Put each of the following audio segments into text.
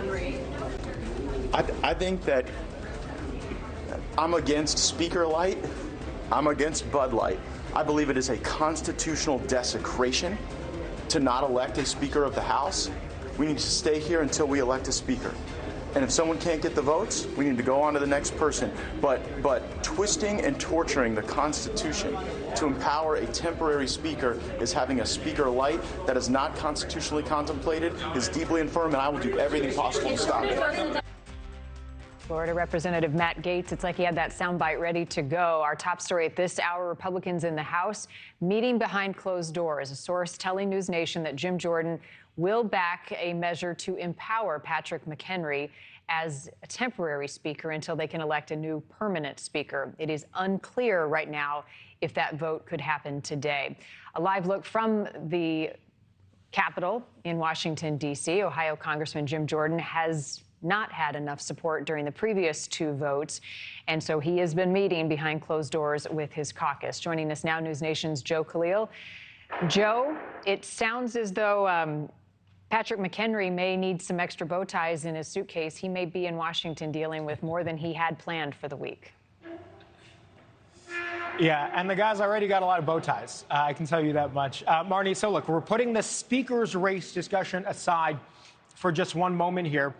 McHenry? I think that I'm against Speaker Light. I'm against Bud Light. I believe it is a constitutional desecration to not elect a Speaker of the House. We need to stay here until we elect a Speaker. And if someone can't get the votes, we need to go on to the next person. But twisting and torturing the Constitution to empower a temporary speaker is having a Speaker Light that is not constitutionally contemplated, is deeply infirm, and I will do everything possible to stop it. Florida Representative Matt Gaetz, it's like he had that soundbite ready to go. Our top story at this hour, Republicans in the House meeting behind closed doors. A source telling NewsNation that Jim Jordan will back a measure to empower Patrick McHenry as a temporary speaker until they can elect a new permanent speaker. It is unclear right now if that vote could happen today. A live look from the Capitol in Washington, D.C. Ohio Congressman Jim Jordan has not had enough support during the previous two votes, and so he has been meeting behind closed doors with his caucus. Joining us now, NewsNation's Joe Khalil. Joe, it sounds as though Patrick McHenry may need some extra bow ties in his suitcase. He may be in Washington dealing with more than he had planned for the week. Yeah, and the guy's already got a lot of bow ties. I can tell you that much. Marnie, so look, we're putting the speaker's race discussion aside for just one moment here.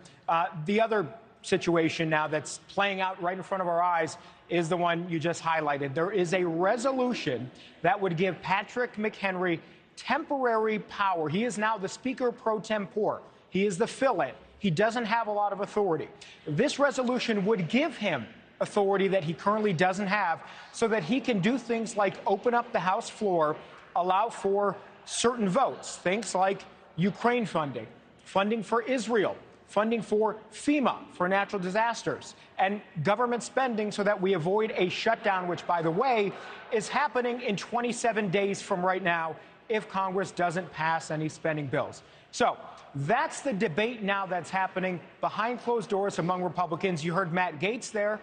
The other situation now that's playing out right in front of our eyes is the one you just highlighted. There is a resolution that would give Patrick McHenry temporary power. He is now the Speaker pro tempore. He is the fill-in. He doesn't have a lot of authority. This resolution would give him authority that he currently doesn't have so that he can do things like open up the House floor, allow for certain votes, things like Ukraine funding, funding for Israel, funding for FEMA, for natural disasters, and government spending so that we avoid a shutdown, which, by the way, is happening in 27 days from right now if Congress doesn't pass any spending bills. So that's the debate now that's happening behind closed doors among Republicans. You heard Matt Gaetz there.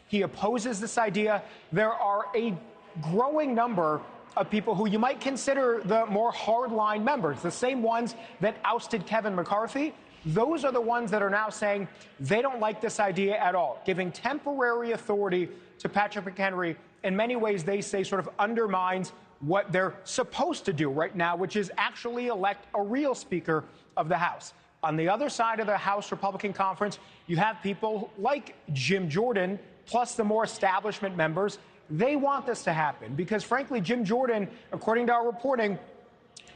He opposes this idea. There are a growing number of people who you might consider the more hardline members, the same ones that ousted Kevin McCarthy. Those are the ones that are now saying they don't like this idea at all. Giving temporary authority to Patrick McHenry, in many ways, they say sort of undermines what they're supposed to do right now, which is actually elect a real Speaker of the House. On the other side of the House Republican Conference, you have people like Jim Jordan, plus the more establishment members. They want this to happen because, frankly, Jim Jordan, according to our reporting,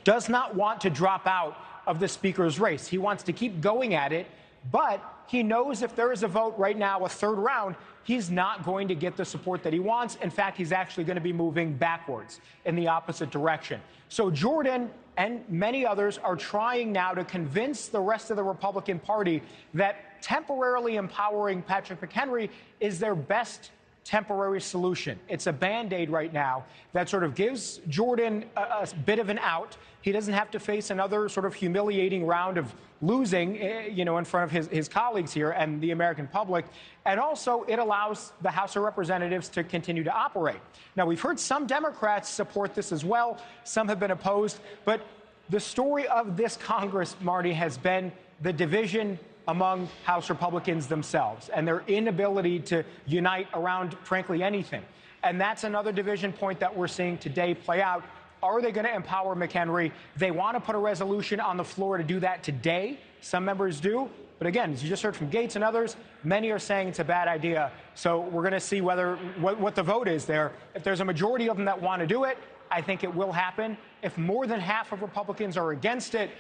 does not want to drop out of the Speaker's race. He wants to keep going at it, but he knows if there is a vote right now, a third round, he's not going to get the support that he wants. In fact, he's actually going to be moving backwards in the opposite direction. So Jordan and many others are trying now to convince the rest of the Republican Party that temporarily empowering Patrick McHenry is their best temporary solution. It's a Band-Aid right now that sort of gives Jordan a bit of an out. He doesn't have to face another sort of humiliating round of losing, in front of his colleagues here and the American public. And also, it allows the House of Representatives to continue to operate. Now, we've heard some Democrats support this as well. Some have been opposed. But the story of this Congress, Marty, has been the division among House Republicans themselves and their inability to unite around, frankly, anything. And that's another division point that we're seeing today play out. Are they going to empower McHenry? They want to put a resolution on the floor to do that today. Some members do. But again, as you just heard from Gaetz and others, many are saying it's a bad idea. So we're going to see what the vote is there. If there's a majority of them that want to do it, I think it will happen. If more than half of Republicans are against it,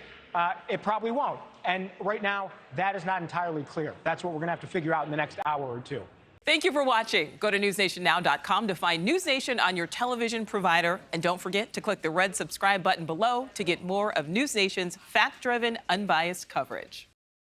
it probably won't. And right now, that is not entirely clear. That's what we're going to have to figure out in the next hour or two. Thank you for watching. Go to newsnationnow.com to find NewsNation on your television provider. And don't forget to click the red subscribe button below to get more of NewsNation's fact-driven, unbiased coverage.